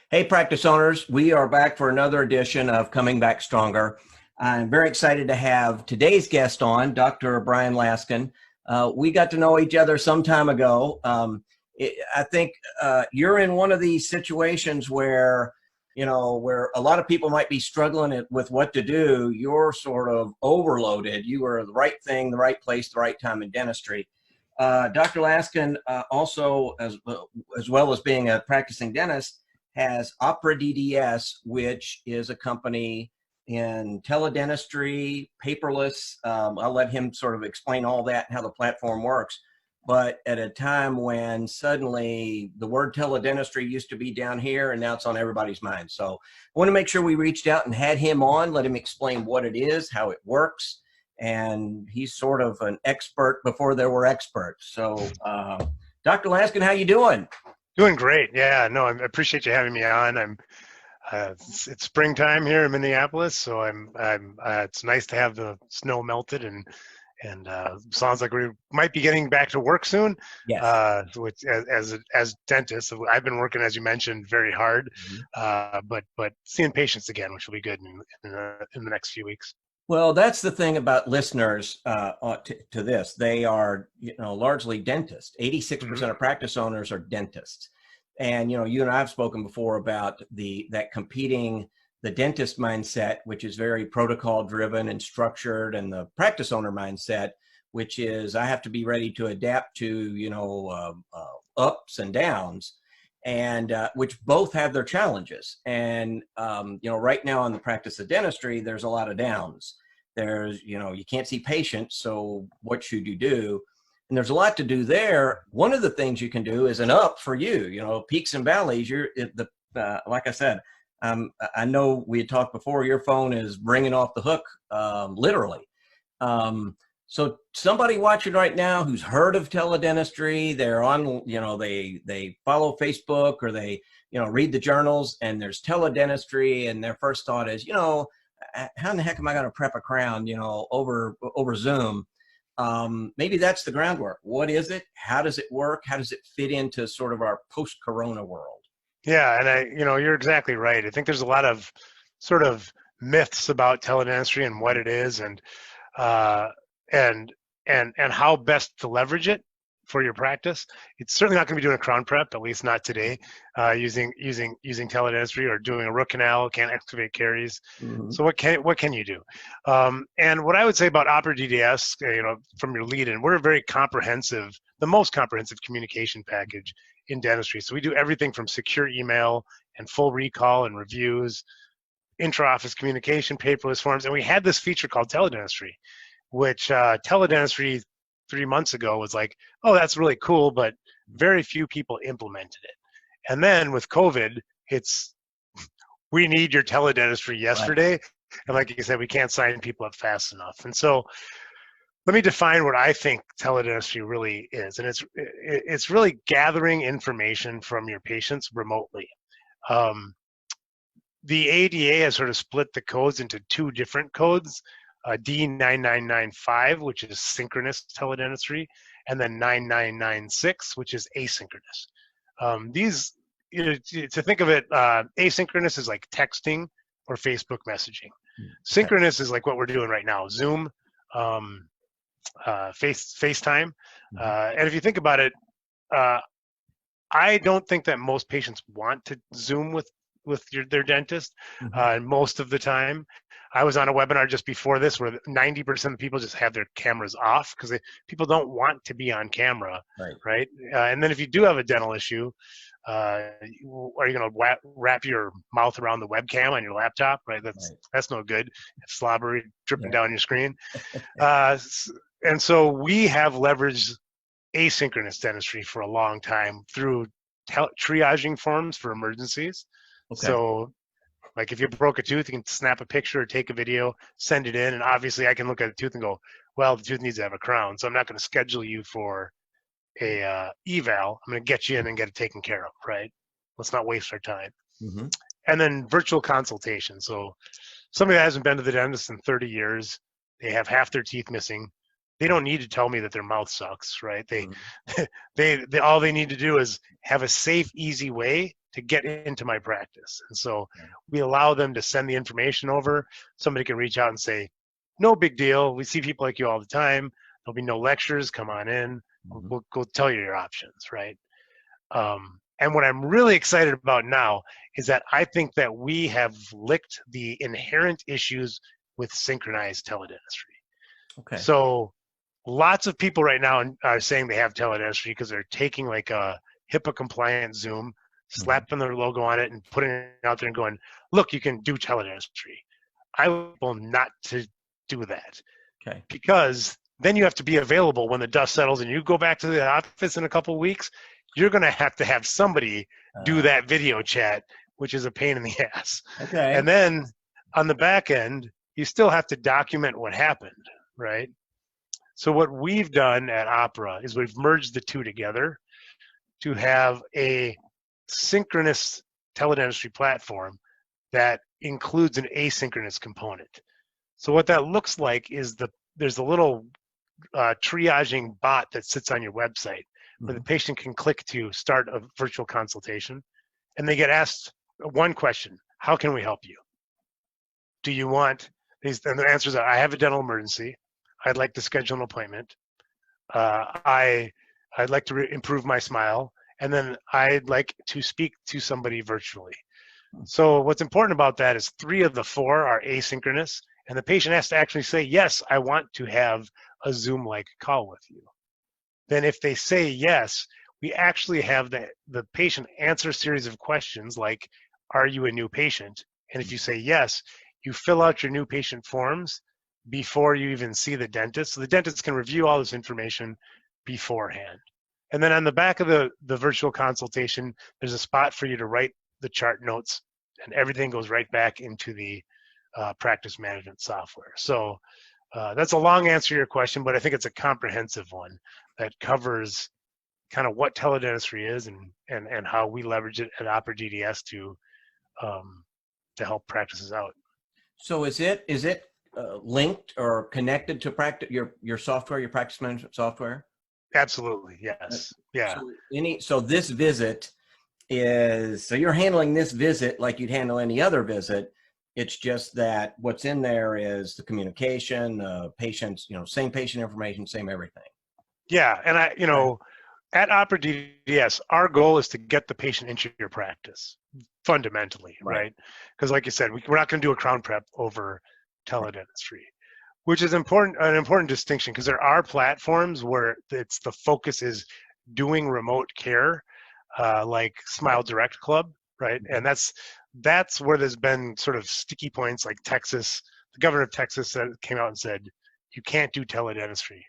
Hey, practice owners, we are back for another edition of Coming Back Stronger. I'm very excited to have today's guest on, Dr. Bryan Laskin. We got to know each other some time ago. I think you're in one of these situations where, where a lot of people might be struggling with what to do. You're sort of overloaded. You are the right thing, the right place, the right time in dentistry. Dr. Laskin also, as well as being a practicing dentist, has OperaDDS, which is a company in teledentistry, paperless. I'll let him sort of explain all that and how the platform works. But at a time when suddenly the word teledentistry used to be down here and now it's on everybody's mind. So I want to make sure we reached out and had him on, let him explain what it is, how it works. And he's sort of an expert before there were experts. So Dr. Laskin, how you doing? Doing great. Yeah, no, I appreciate you having me on. It's springtime here in Minneapolis, so it's nice to have the snow melted and sounds like we might be getting back to work soon. Yes. Which as dentists, I've been working, as you mentioned, very hard, but seeing patients again, which will be good in the next few weeks. Well, that's the thing about listeners to this. They are, largely dentists. 86% of practice owners are dentists. And, you and I have spoken before about that competing the dentist mindset, which is very protocol driven and structured, and the practice owner mindset, which is I have to be ready to adapt to, ups and downs, and which both have their challenges. And, right now in the practice of dentistry, there's a lot of downs. There's, you can't see patients, so what should you do? And there's a lot to do there. One of the things you can do is an up for you, peaks and valleys. Like I said, I know we had talked before, your phone is ringing off the hook, literally. So somebody watching right now who's heard of teledentistry, they're on, they follow Facebook or they, read the journals, and there's teledentistry, and their first thought is, how in the heck am I going to prep a crown, over Zoom? Maybe that's the groundwork. What is it? How does it work? How does it fit into sort of our post-corona world? Yeah, and you're exactly right. I think there's a lot of sort of myths about teledentistry and what it is, and how best to leverage it for your practice. It's certainly not going to be doing a crown prep, at least not today, using teledentistry, or doing a root canal, can't excavate caries. Mm-hmm. So what can you do? And what I would say about OperaDDS, from your lead-in, we're a very comprehensive, the most comprehensive communication package in dentistry. So we do everything from secure email and full recall and reviews, intra-office communication, paperless forms, and we had this feature called teledentistry, which teledentistry 3 months ago was like, oh, that's really cool, but very few people implemented it. And then with COVID, we need your teledentistry yesterday. Right. And like you said, we can't sign people up fast enough. And so let me define what I think teledentistry really is. And it's really gathering information from your patients remotely. The ADA has sort of split the codes into two different codes. D9995, which is synchronous teledentistry, and then 9996, which is asynchronous. These, to think of it, asynchronous is like texting or Facebook messaging. Synchronous is like what we're doing right now, Zoom, FaceTime. And if you think about it, I don't think that most patients want to Zoom with their dentist most of the time. I was on a webinar just before this where 90% of people just have their cameras off because people don't want to be on camera, right? And then if you do have a dental issue, are you going to wrap your mouth around the webcam on your laptop, right? That's no good. It's slobbery dripping down your screen. And so we have leveraged asynchronous dentistry for a long time through triaging forms for emergencies. Okay. So like if you broke a tooth, you can snap a picture or take a video, send it in, and obviously I can look at the tooth and go, well, the tooth needs to have a crown, so I'm not going to schedule you for a eval. I'm going to get you in and get it taken care of, right? Let's not waste our time. Mm-hmm. And then virtual consultation. So somebody that hasn't been to the dentist in 30 years, they have half their teeth missing. They don't need to tell me that their mouth sucks, right? They all they need to do is have a safe, easy way to get into my practice. And so we allow them to send the information over. Somebody can reach out and say, no big deal. We see people like you all the time. There'll be no lectures. Come on in. We'll tell you your options, right? And what I'm really excited about now is that I think that we have licked the inherent issues with synchronized teledentistry. Okay. So lots of people right now are saying they have teledentistry because they're taking like a HIPAA compliant Zoom, slapping their logo on it and putting it out there and going, look, you can do teledentistry. I will not to do that. Okay. Because then you have to be available when the dust settles and you go back to the office in a couple of weeks. You're going to have somebody do that video chat, which is a pain in the ass. Okay. And then on the back end, you still have to document what happened, right? So what we've done at Opera is we've merged the two together to have a synchronous teledentistry platform that includes an asynchronous component. So what that looks like is there's a little triaging bot that sits on your website where the patient can click to start a virtual consultation, and they get asked one question: how can we help you? Do you want these? And the answers are: I have a dental emergency. I'd like to schedule an appointment. I'd like to improve my smile, and then I'd like to speak to somebody virtually. So what's important about that is 3 of the 4 are asynchronous, and the patient has to actually say, yes, I want to have a Zoom-like call with you. Then if they say yes, we actually have the patient answer a series of questions like, are you a new patient? And if you say yes, you fill out your new patient forms before you even see the dentist. So the dentist can review all this information beforehand. And then on the back of the virtual consultation, there's a spot for you to write the chart notes, and everything goes right back into the practice management software. So that's a long answer to your question, but I think it's a comprehensive one that covers kind of what teledentistry is and how we leverage it at OperaDDS to help practices out. So is it linked or connected to your software, your practice management software? Absolutely, yes. Yeah. So this visit so you're handling this visit like you'd handle any other visit. It's just that what's in there is the communication, patients, same patient information, same everything. Yeah, and at OperaDDS, our goal is to get the patient into your practice fundamentally, right? Because like you said, we're not going to do a crown prep over teledentistry, which is an important distinction, because there are platforms where the focus is doing remote care, like Smile Direct Club, right? And that's where there's been sort of sticky points, like Texas. The governor of Texas came out and said, you can't do teledentistry.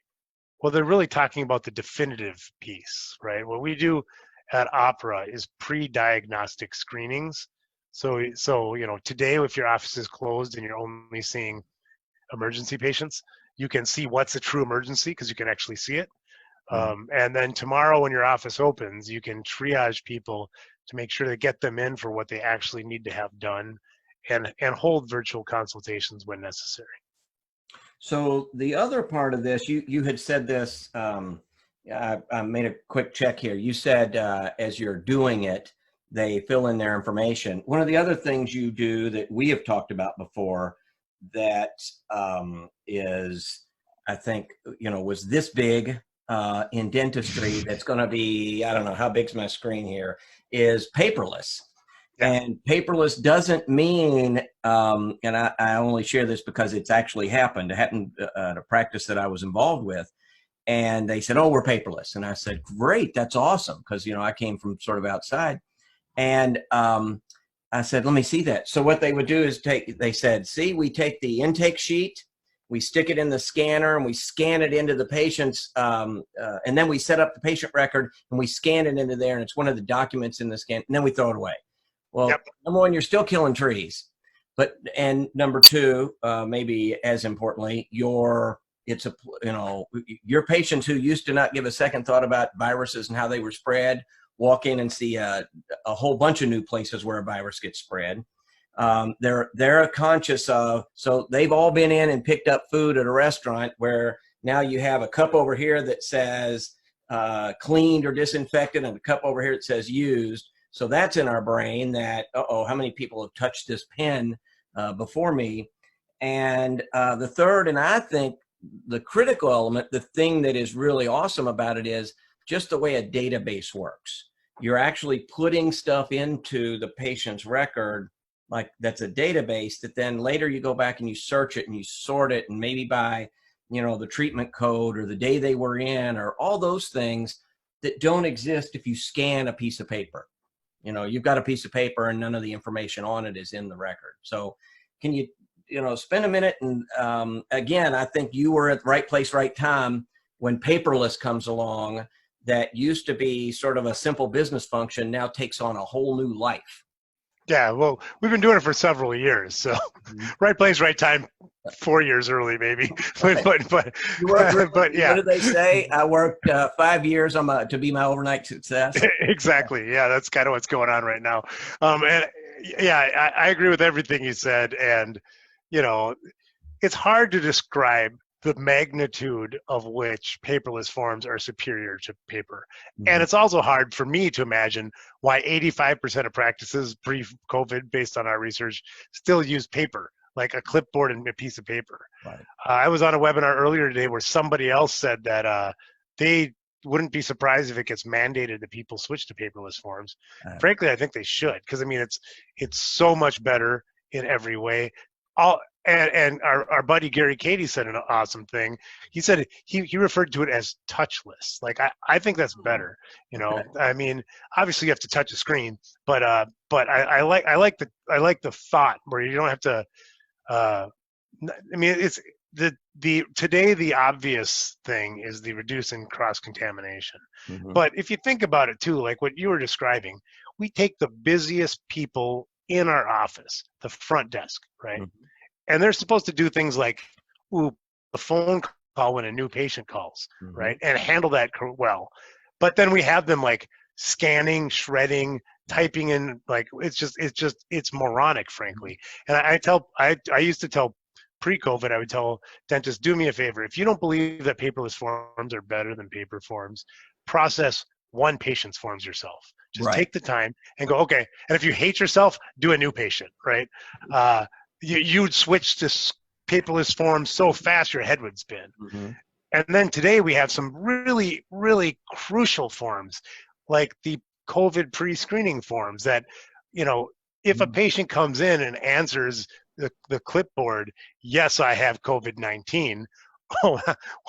Well, they're really talking about the definitive piece, right? What we do at Opera is pre-diagnostic screenings. So today, if your office is closed and you're only seeing emergency patients, you can see what's a true emergency because you can actually see it. And then tomorrow when your office opens, you can triage people to make sure to get them in for what they actually need to have done, and hold virtual consultations when necessary. So the other part of this, you had said this, I made a quick check here. You said as you're doing it, they fill in their information. One of the other things you do that we have talked about before that is, I think, was this big in dentistry, that's going to be, I don't know, how big's my screen here, is paperless. Yeah. And paperless doesn't mean, and I only share this because it's actually happened. It happened at a practice that I was involved with. And they said, oh, we're paperless. And I said, great, that's awesome. Because, I came from sort of outside. And I said, let me see that. So what they would do is they said, see, we take the intake sheet, we stick it in the scanner, and we scan it into the patient's, and then we set up the patient record, and we scan it into there, and it's one of the documents in the scan, and then we throw it away. Well, number one, you're still killing trees. And number two, maybe as importantly, your patients who used to not give a second thought about viruses and how they were spread walk in and see a whole bunch of new places where a virus gets spread. They're conscious of, so they've all been in and picked up food at a restaurant where now you have a cup over here that says cleaned or disinfected and a cup over here that says used. So that's in our brain that, uh-oh, how many people have touched this pen before me? And the third, and I think the critical element, the thing that is really awesome about it is just the way a database works. You're actually putting stuff into the patient's record, like that's a database that then later you go back and you search it and you sort it, and maybe by, you know, the treatment code or the day they were in or all those things that don't exist if you scan a piece of paper. You know, you've got a piece of paper and none of the information on it is in the record. So can you, you know, spend a minute and again, I think you were at the right place, right time when paperless comes along. That used to be sort of a simple business function now takes on a whole new life. Yeah, well, we've been doing it for several years, so right place, right time, 4 years early, maybe. Okay. but yeah. What did they say? I worked 5 years to be my overnight success. Exactly. Yeah, that's kind of what's going on right now. And yeah, I agree with everything you said. And, you know, it's hard to describe the magnitude of which paperless forms are superior to paper. Mm-hmm. And it's also hard for me to imagine why 85% of practices pre-COVID, based on our research, still use paper, like a clipboard and a piece of paper. Right. I was on a webinar earlier today where somebody else said that they wouldn't be surprised if it gets mandated that people switch to paperless forms. Frankly, I think they should, because I mean, it's so much better in every way. And our buddy Gary Cady said an awesome thing. He said he referred to it as touchless. Like I think that's better. You know, okay. I mean, obviously you have to touch a screen, but I like the thought where you don't have to. I mean, it's today the obvious thing is the reducing cross contamination. Mm-hmm. But if you think about it too, like what you were describing, we take the busiest people in our office, the front desk, right? Mm-hmm. And they're supposed to do things like, a phone call when a new patient calls, mm-hmm. right? And handle that well. But then we have them like scanning, shredding, typing in, like, it's moronic, frankly. And I used to tell pre-COVID, I would tell dentists, do me a favor. If you don't believe that paperless forms are better than paper forms, process one patient's forms yourself. Just take the time and go, okay. And if you hate yourself, do a new patient, right? You'd switch to paperless forms so fast your head would spin. Mm-hmm. And then today we have some really, really crucial forms, like the COVID pre-screening forms that, you know, if a patient comes in and answers the clipboard, yes, I have COVID-19. Oh,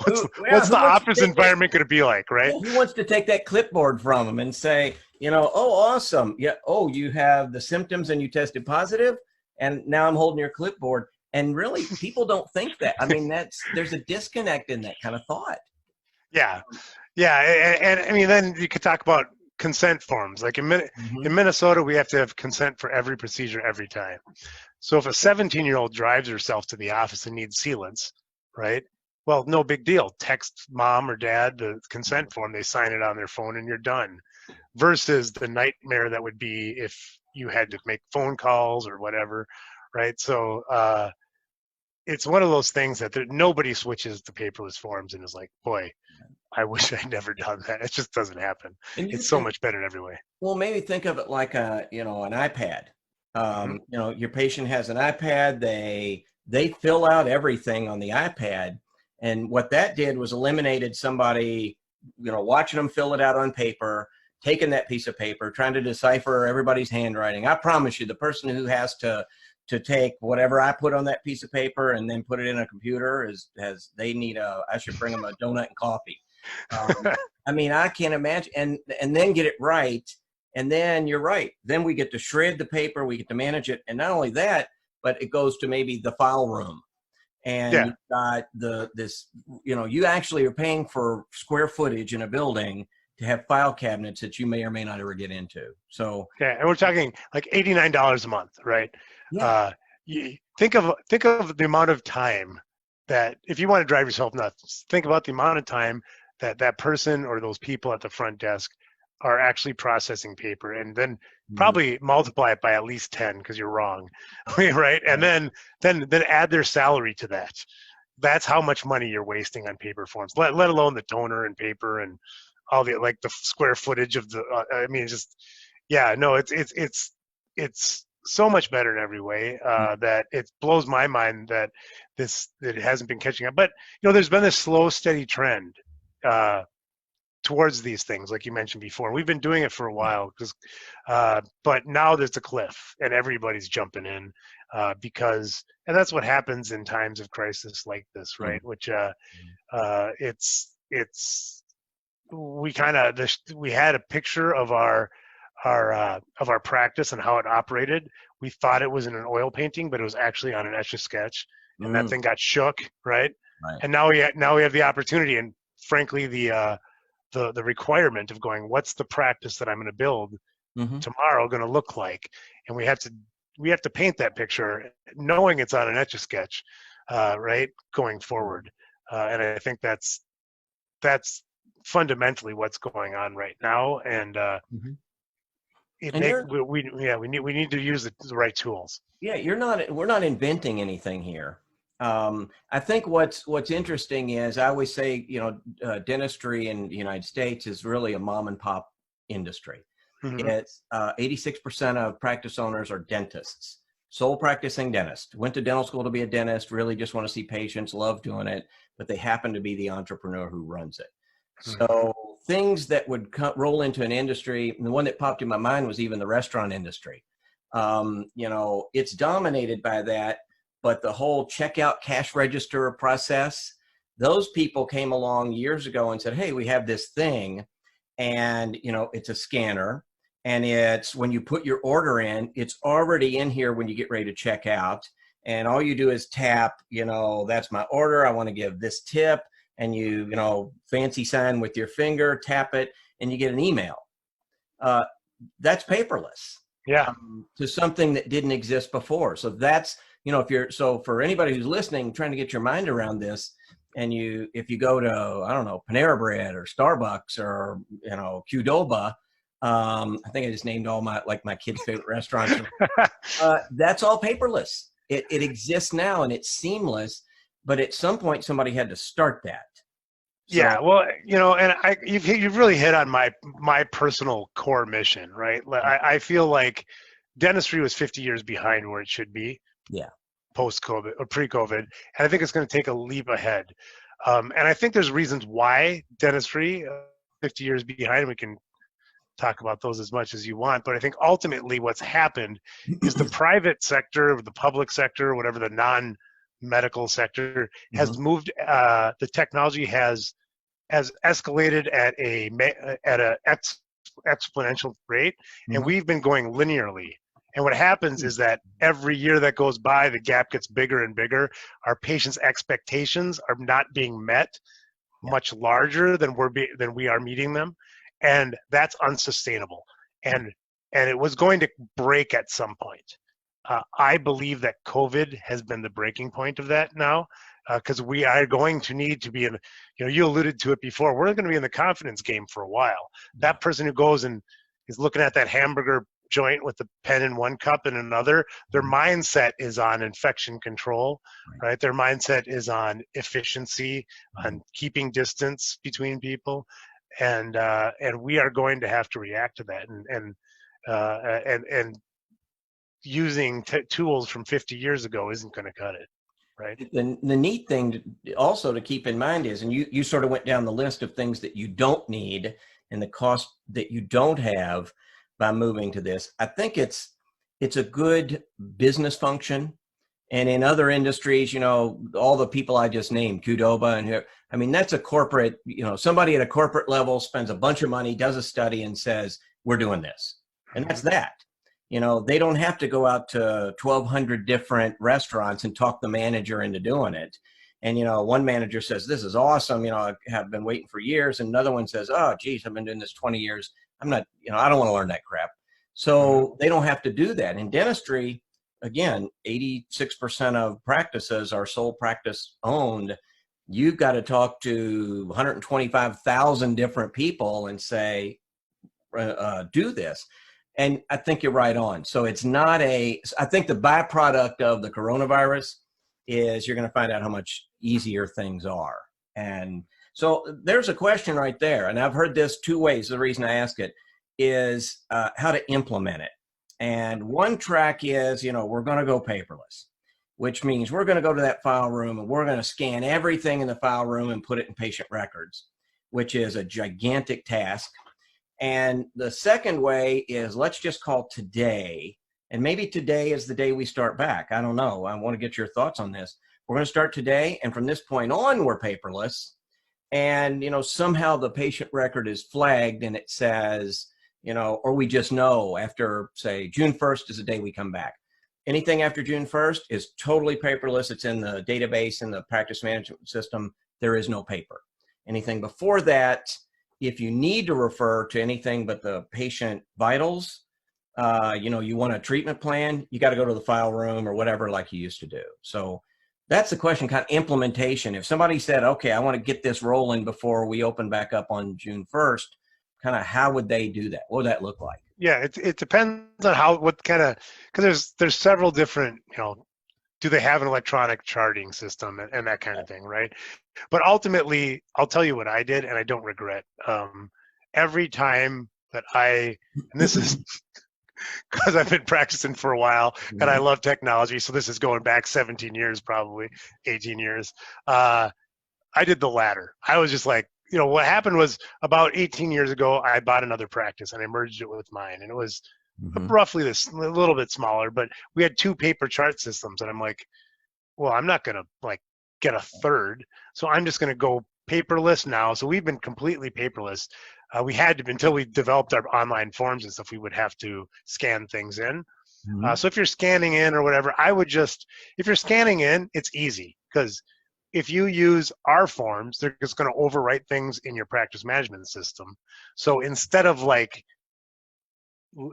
what's the office environment going to be like, right? Who wants to take that clipboard from them and say, you know, oh, awesome. Yeah. Oh, you have the symptoms and you tested positive. And now I'm holding your clipboard. And really, people don't think that. I mean, there's a disconnect in that kind of thought. Yeah. Yeah. And I mean, then you could talk about consent forms. Like in Minnesota, we have to have consent for every procedure every time. So if a 17-year-old drives herself to the office and needs sealants, right? Well, no big deal. Text mom or dad the consent form, they sign it on their phone and you're done. Versus the nightmare that would be if you had to make phone calls or whatever, right? So it's one of those things that nobody switches to paperless forms and is like, boy, I wish I'd never done that. It just doesn't happen. It's so much better in every way. Well, maybe think of it like an iPad. You know, your patient has an iPad. They fill out everything on the iPad, and what that did was eliminated somebody, you know, watching them fill it out on paper, taking that piece of paper, trying to decipher everybody's handwriting. I promise you, the person who has to take whatever I put on that piece of paper and then put it in a computer I should bring them a donut and coffee. I mean, I can't imagine, and then get it right. And then you're right. Then we get to shred the paper, we get to manage it. And not only that, but it goes to maybe the file room. And you've got you actually are paying for square footage in a building to have file cabinets that you may or may not ever get into. So and we're talking like $89 a month, right? Yeah. You think of the amount of time that, if you want to drive yourself nuts, think about the amount of time that person or those people at the front desk are actually processing paper, and then probably multiply it by at least 10 because you're wrong, right? And then add their salary to that. That's how much money you're wasting on paper forms, let alone the toner and paper and all the, like, the square footage of the, I mean, Yeah, no, it's so much better in every way that it blows my mind that that it hasn't been catching up. But there's been this slow, steady trend towards these things, like you mentioned before. We've been doing it for a while, but now there's a cliff, and everybody's jumping in and that's what happens in times of crisis like this, right? Which it's we had a picture of our practice and how it operated. We thought it was in an oil painting, but it was actually on an Etch-a-Sketch, and that thing got shook, right? And now we have the opportunity, and frankly, the requirement of going, what's the practice that I'm going to build tomorrow going to look like? And we have to paint that picture, knowing it's on an Etch-a-Sketch, right, going forward. And I think that's fundamentally what's going on right now, and we need to use the right tools. Yeah, we're not inventing anything here. I think what's interesting is, I always say, dentistry in the United States is really a mom and pop industry. It's 86% of practice owners are dentists, sole practicing dentist, went to dental school to be a dentist, really just want to see patients, love doing it, but they happen to be the entrepreneur who runs it. So things that would roll into an industry, and the one that popped in my mind was even the restaurant industry. It's dominated by that, but the whole checkout cash register process, those people came along years ago and said, hey, we have this thing, and it's a scanner, and it's when you put your order in, it's already in here when you get ready to check out, and all you do is tap, that's my order, I want to give this tip, and you fancy sign with your finger, tap it, and you get an email. That's paperless. Yeah. To something that didn't exist before. So that's, so for anybody who's listening, trying to get your mind around this, and if you go to, I don't know, Panera Bread or Starbucks or, Qdoba, I think I just named all my kids' favorite restaurants. That's all paperless. It exists now, and it's seamless, but at some point somebody had to start that. So, yeah, well, and you've really hit on my personal core mission, right? I feel like dentistry was 50 years behind where it should be. Yeah. Post-COVID or pre-COVID, and I think it's going to take a leap ahead. And I think there's reasons why dentistry 50 years behind. We can talk about those as much as you want, but I think ultimately what's happened is the private sector, the public sector, whatever the non-medical sector has moved. The technology has escalated at a exponential rate, and we've been going linearly. And what happens is that every year that goes by, the gap gets bigger and bigger. Our patients' expectations are not being met, much larger than we are meeting them, and that's unsustainable. And it was going to break at some point. I believe that COVID has been the breaking point of that now, because we are going to need to be in. You alluded to it before. We're going to be in the confidence game for a while. That person who goes and is looking at that hamburger joint with the pen in one cup and another, their mindset is on infection control, right? Their mindset is on efficiency, on keeping distance between people, and we are going to have to react to that, and using tools from 50 years ago isn't going to cut it, right? The neat thing also to keep in mind is, and you sort of went down the list of things that you don't need and the cost that you don't have by moving to this. I think it's a good business function. And in other industries, all the people I just named, Qdoba and here, I mean, that's a corporate, somebody at a corporate level spends a bunch of money, does a study and says, we're doing this. And that's that. They don't have to go out to 1,200 different restaurants and talk the manager into doing it. And, one manager says, this is awesome. I have been waiting for years. And another one says, oh, geez, I've been doing this 20 years. I'm not, I don't want to learn that crap. So they don't have to do that. In dentistry, again, 86% of practices are sole practice owned. You've got to talk to 125,000 different people and say, do this. And I think you're right on. So it's not I think the byproduct of the coronavirus is you're going to find out how much easier things are. And so there's a question right there. And I've heard this two ways. The reason I ask it is how to implement it. And one track is, we're going to go paperless, which means we're going to go to that file room and we're going to scan everything in the file room and put it in patient records, which is a gigantic task. And the second way is, let's just call today, and maybe today is the day we start back. I don't know. I want to get your thoughts on this. We're going to start today, and from this point on, we're paperless. And, somehow the patient record is flagged and it says, or we just know after, say, June 1st is the day we come back. Anything after June 1st is totally paperless. It's in the database in the practice management system. There is no paper. Anything before that, if you need to refer to anything but the patient vitals, you want a treatment plan, you got to go to the file room or whatever like you used to do. So that's the question, kind of implementation. If somebody said, okay, I want to get this rolling before we open back up on June 1st, kind of how would they do that? What would that look like? Yeah, it depends on because there's several different, do they have an electronic charting system and that kind of thing, right? But ultimately, I'll tell you what I did, and I don't regret. Every time that and this is because I've been practicing for a while and I love technology, so this is going back 17 years, probably 18 years. I did the latter. I was just like, what happened was about 18 years ago, I bought another practice and I merged it with mine. And it was roughly a little bit smaller, but we had 2 paper chart systems. And I'm like, well, I'm not going to get a third. So I'm just going to go paperless now. So we've been completely paperless. We had to, until we developed our online forms and stuff, we would have to scan things in. So if you're scanning in or whatever, if you're scanning in, it's easy because if you use our forms, they're just going to overwrite things in your practice management system. So instead of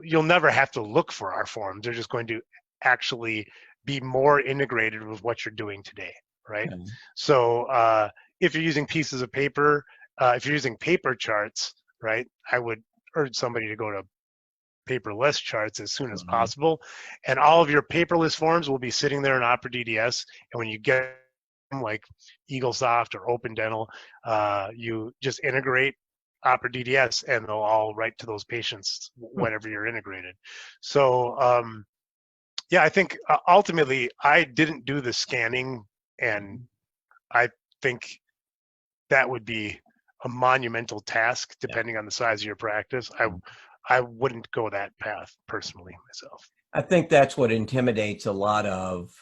you'll never have to look for our forms. They're just going to actually be more integrated with what you're doing today, right? So if you're using pieces of paper, if you're using paper charts, right, I would urge somebody to go to paperless charts as soon as possible. And all of your paperless forms will be sitting there in OperaDDS. And when you get like EagleSoft or Open Dental, you just integrate OperaDDS and they'll all write to those patients whenever you're integrated. So yeah, I think ultimately I didn't do the scanning, and I think that would be a monumental task depending on the size of your practice. I wouldn't go that path personally myself. I think that's what intimidates a lot of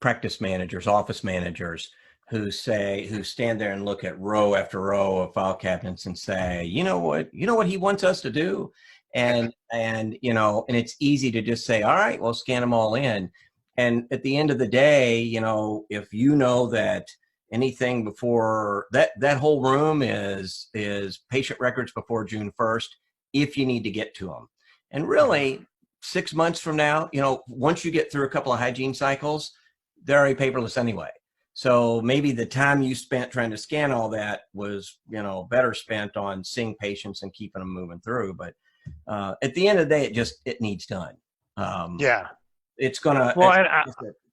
practice managers, office managers who stand there and look at row after row of file cabinets and say, you know what he wants us to do. And it's easy to just say, all right, well, scan them all in. And at the end of the day, if that anything before that whole room is patient records before June 1st, if you need to get to them. And really, 6 months from now, once you get through a couple of hygiene cycles, they're already paperless anyway. So maybe the time you spent trying to scan all that was, better spent on seeing patients and keeping them moving through. But at the end of the day, it needs done. Yeah. It's gonna. Well,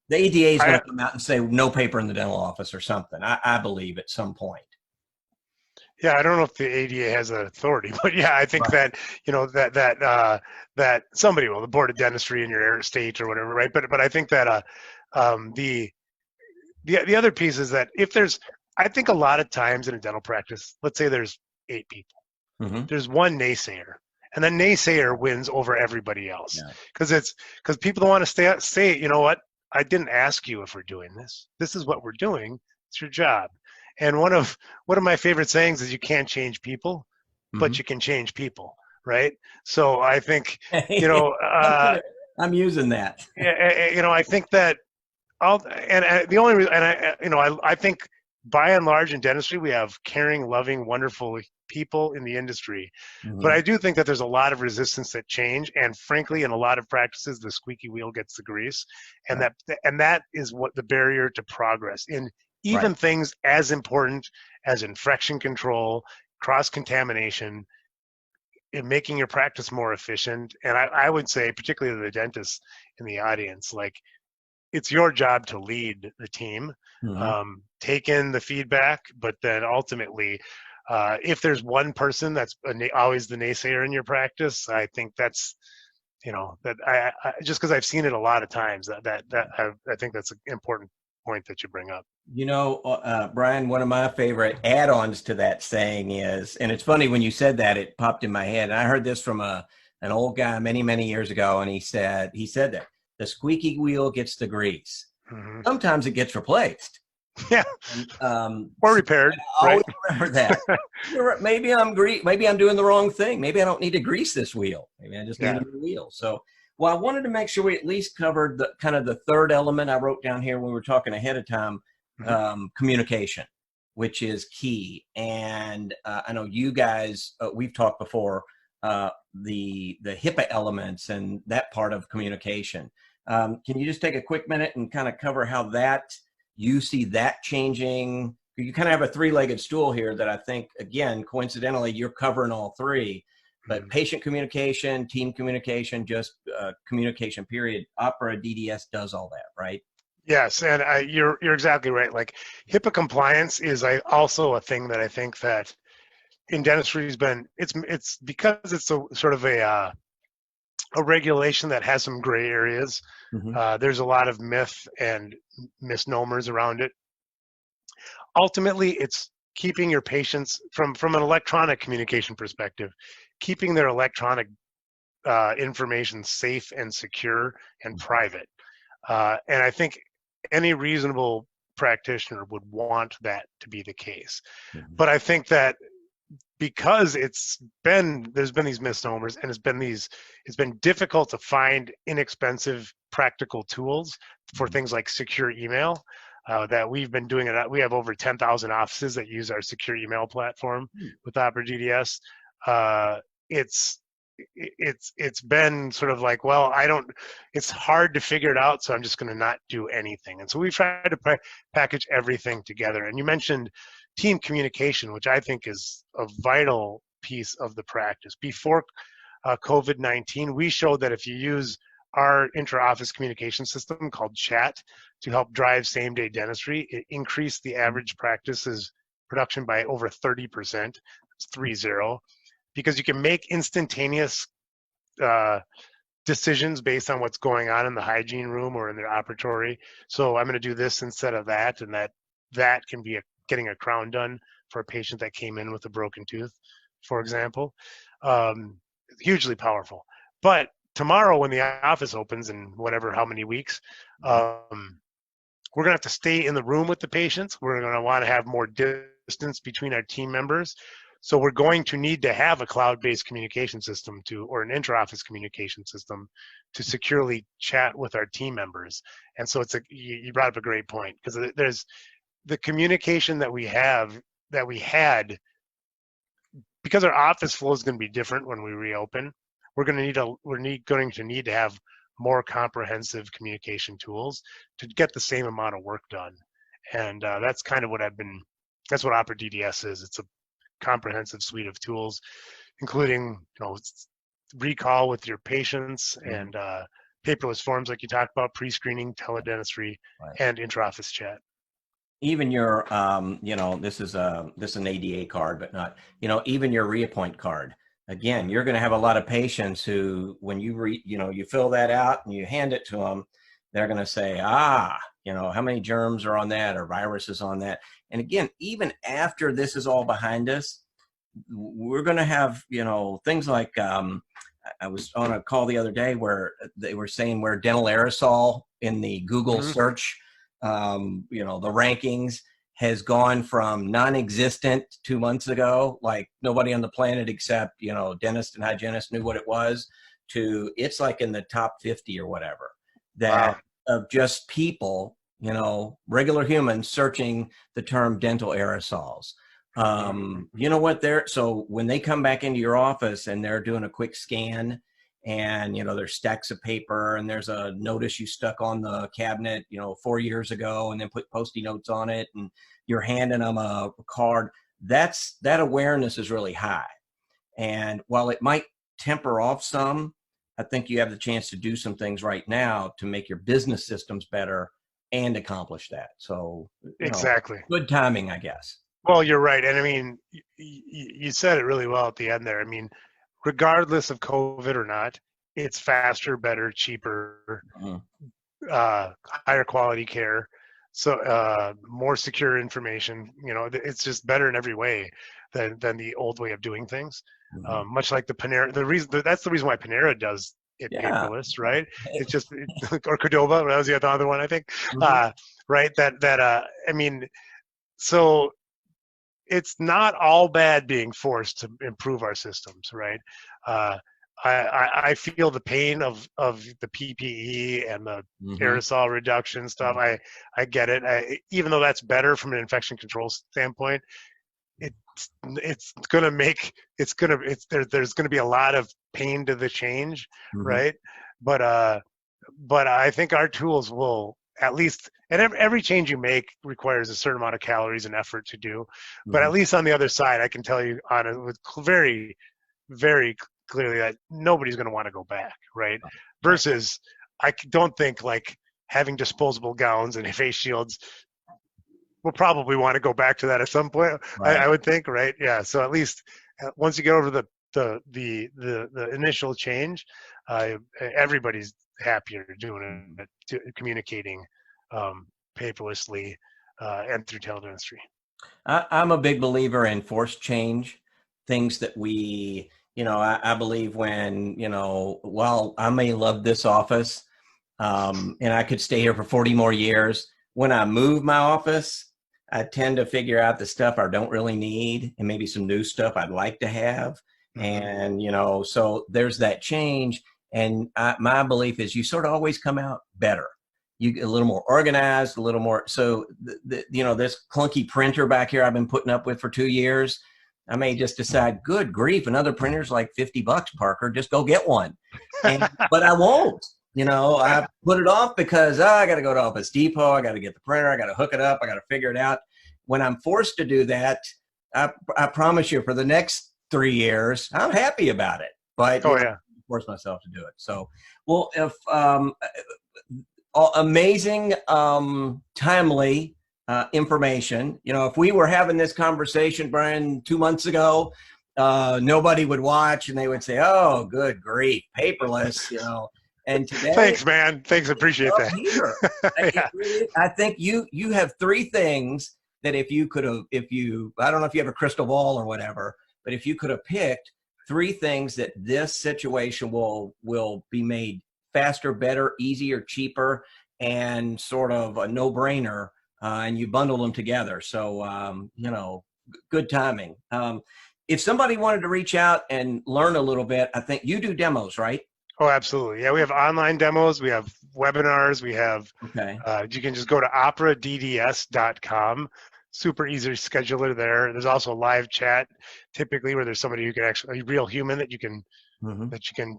the ADA is going to come out and say no paper in the dental office or something. I believe at some point. Yeah, I don't know if the ADA has that authority, but yeah, I think that that somebody will, the Board of Dentistry in your state or whatever, right? But I think that the other piece is that I think a lot of times in a dental practice, let's say there's 8 people, there's one naysayer, and then naysayer wins over everybody else because people don't want to say, you know what, I didn't ask you if we're doing this. This is what we're doing. It's your job. And one of my favorite sayings is you can't change people, but you can change people, right? So I think, I'm using that. I think that the only reason, I think by and large in dentistry, we have caring, loving, wonderful people in the industry. But I do think that there's a lot of resistance to change. And frankly, in a lot of practices, the squeaky wheel gets the grease. And that is what the barrier to progress in even things as important as infection control, cross-contamination, in making your practice more efficient. And I would say, particularly to the dentists in the audience, it's your job to lead the team, take in the feedback, but then ultimately If there's one person that's always the naysayer in your practice, I think that's, that I just because I've seen it a lot of times, I think that's an important point that you bring up. Brian, one of my favorite add-ons to that saying is, and it's funny when you said that, it popped in my head. And I heard this from an old guy many, many years ago, and he said that the squeaky wheel gets the grease. Mm-hmm. Sometimes it gets replaced. Yeah. Or repaired. I right? always remember that. Maybe I'm doing the wrong thing. Maybe I don't need to grease this wheel. Maybe I just need a new wheel. So, well, I wanted to make sure we at least covered the kind of the third element I wrote down here when we were talking ahead of time, communication, which is key. And I know you guys, we've talked before, the HIPAA elements and that part of communication. Can you just take a quick minute and kind of cover how you see that changing? You kind of have a three-legged stool here that I think, again, coincidentally, you're covering all three, but patient communication, team communication, just communication, period. OperaDDS does all that, right? Yes, and you're exactly right. Like HIPAA compliance is also a thing that I think that in dentistry has been, it's because it's a sort of a regulation that has some gray areas. There's a lot of myth and misnomers around it. Ultimately, it's keeping your patients from an electronic communication perspective, keeping their electronic information safe and secure and private. And I think any reasonable practitioner would want that to be the case. But I think that because there's been these misnomers, and it's been difficult to find inexpensive practical tools for things like secure email, that we've been doing it. We have over 10,000 offices that use our secure email platform with OperaDDS. It's been sort of like, well, it's hard to figure it out, so I'm just going to not do anything. And so we've tried to package everything together. And you mentioned team communication, which I think is a vital piece of the practice. Before COVID-19, we showed that if you use our intra-office communication system called Chat to help drive same-day dentistry, it increased the average practice's production by over 30%. It's 30, because you can make instantaneous decisions based on what's going on in the hygiene room or in the operatory. So I'm going to do this instead of that, and that can be getting a crown done for a patient that came in with a broken tooth, for example. Hugely powerful. But tomorrow, when the office opens in how many weeks, we're going to have to stay in the room with the patients. We're going to want to have more distance between our team members. So we're going to need to have a cloud-based communication system or an intra-office communication system to securely chat with our team members. And so you brought up a great point, because there's the communication that we had, because our office flow is going to be different when we reopen. We're going to need to have more comprehensive communication tools to get the same amount of work done. And that's kind of that's what OperaDDS is. It's a comprehensive suite of tools, including recall with your patients and paperless forms, like you talked about, pre-screening, teledentistry, and intra-office chat. Even your, this is an ADA card, but not, even your reappoint card. Again, you're going to have a lot of patients who, when you fill that out and you hand it to them, they're going to say, how many germs are on that or viruses on that? And again, even after this is all behind us, we're going to have, things like, I was on a call the other day where they were saying where dental aerosol in the Google search, the rankings has gone from non-existent 2 months ago, like nobody on the planet except, dentists and hygienists knew what it was, to it's like in the top 50 or whatever, that of just people, regular humans searching the term dental aerosols. So when they come back into your office and they're doing a quick scan, and there's stacks of paper and there's a notice you stuck on the cabinet 4 years ago, and then put Post-it notes on it, and you're handing them a card, that awareness is really high. And while it might temper off some, I think you have the chance to do some things right now to make your business systems better and accomplish that. So exactly, good timing, I guess. Well, you're right. And I mean, you said it really well at the end there. I mean, regardless of COVID or not, it's faster, better, cheaper, Mhm. higher quality care. So more secure information, it's just better in every way than the old way of doing things. Mhm. Much like the Panera, that's the reason why Panera does it Yeah. paperless, right? It's just, or Cordova, that was the other one, I think. Mhm. Right. I mean, so it's not all bad being forced to improve our systems, right? Uh, I feel the pain of the PPE and the Mhm. aerosol reduction stuff. I get it. Even though that's better from an infection control standpoint, it's gonna make there's gonna be a lot of pain to the change, Mhm. right? But I think our tools will at least, and every change you make requires a certain amount of calories and effort to do. But Mhm. at least on the other side, I can tell you on it with very, very clearly that nobody's going to want to go back, right? Right. Versus, don't think like having disposable gowns and face shields. We'll probably want to go back to that at some point. I Right. would think, right? Yeah. So at least once you get over the initial change, uh, everybody's happier doing Mhm. it, communicating um, paperlessly and through teledentistry. I'm a big believer in forced change, things that we, I believe when, while I may love this office, and I could stay here for 40 more years, when I move my office, I tend to figure out the stuff I don't really need and maybe some new stuff I'd like to have. Hmm. And, so there's that change. And my belief is you sort of always come out better. You get a little more organized, a little more. So, this clunky printer back here I've been putting up with for 2 years, I may just decide, good grief, another printer's like $50, Parker, just go get one. But I won't. I put it off because I got to go to Office Depot. I got to get the printer. I got to hook it up. I got to figure it out. When I'm forced to do that, I promise you for the next 3 years, I'm happy about it. But, Oh I yeah. force myself to do it. So, well, if amazing, timely information. If we were having this conversation, Bryan, 2 months ago, nobody would watch and they would say, oh, good grief, paperless, And today, Thanks, man. Thanks. Appreciate up that. here, it Yeah. really, I think you have three things that if you could have, I don't know if you have a crystal ball or whatever, but if you could have picked three things that this situation will be made faster, better, easier, cheaper, and sort of a no-brainer, and you bundle them together. So, good timing. If somebody wanted to reach out and learn a little bit, I think you do demos, right? Oh, absolutely. Yeah, we have online demos. We have webinars. We have, Okay. you can just go to operadds.com. Super easy scheduler there. There's also a live chat, typically where there's somebody who can actually, a real human Mm-hmm. that you can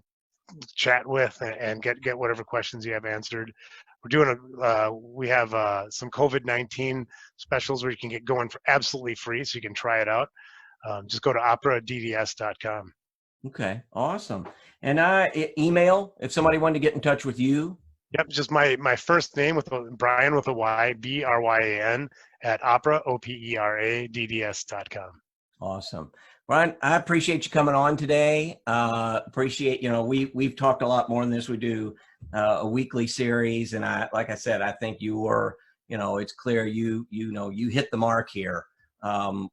chat with and get whatever questions you have answered. We have some COVID-19 specials where you can get going for absolutely free, so you can try it out. Just go to operadds.com. Okay, awesome. And email if somebody wanted to get in touch with you. Yep, just my first name with Bryan with a Y, Bryan at OperaDDS.com. Awesome. Bryan, I appreciate you coming on today. Appreciate, we've talked a lot more than this. We do a weekly series, and like I said, I think you were, it's clear you hit the mark here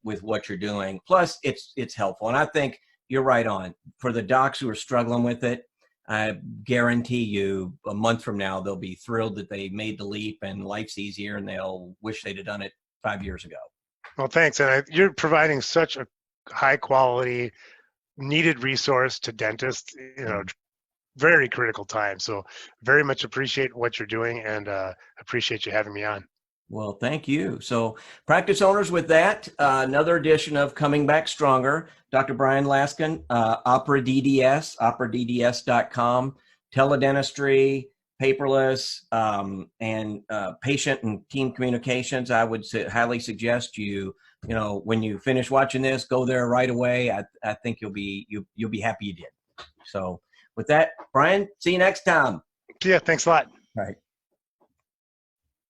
with what you're doing. Plus, it's helpful, and I think you're right on. For the docs who are struggling with it, I guarantee you, a month from now, they'll be thrilled that they made the leap and life's easier, and they'll wish they'd have done it 5 years ago. Well, thanks, and you're providing such a high quality, needed resource to dentists. Very critical time. So, very much appreciate what you're doing, and appreciate you having me on. Well, thank you. So, practice owners, with that, another edition of Coming Back Stronger. Dr. Bryan Laskin, OperaDDS, OperaDDS.com, Teledentistry, Paperless, and patient and team communications. I would highly suggest when you finish watching this, go there right away. I think you'll be happy you did. So, with that, Bryan, see you next time. Yeah, thanks a lot. All right.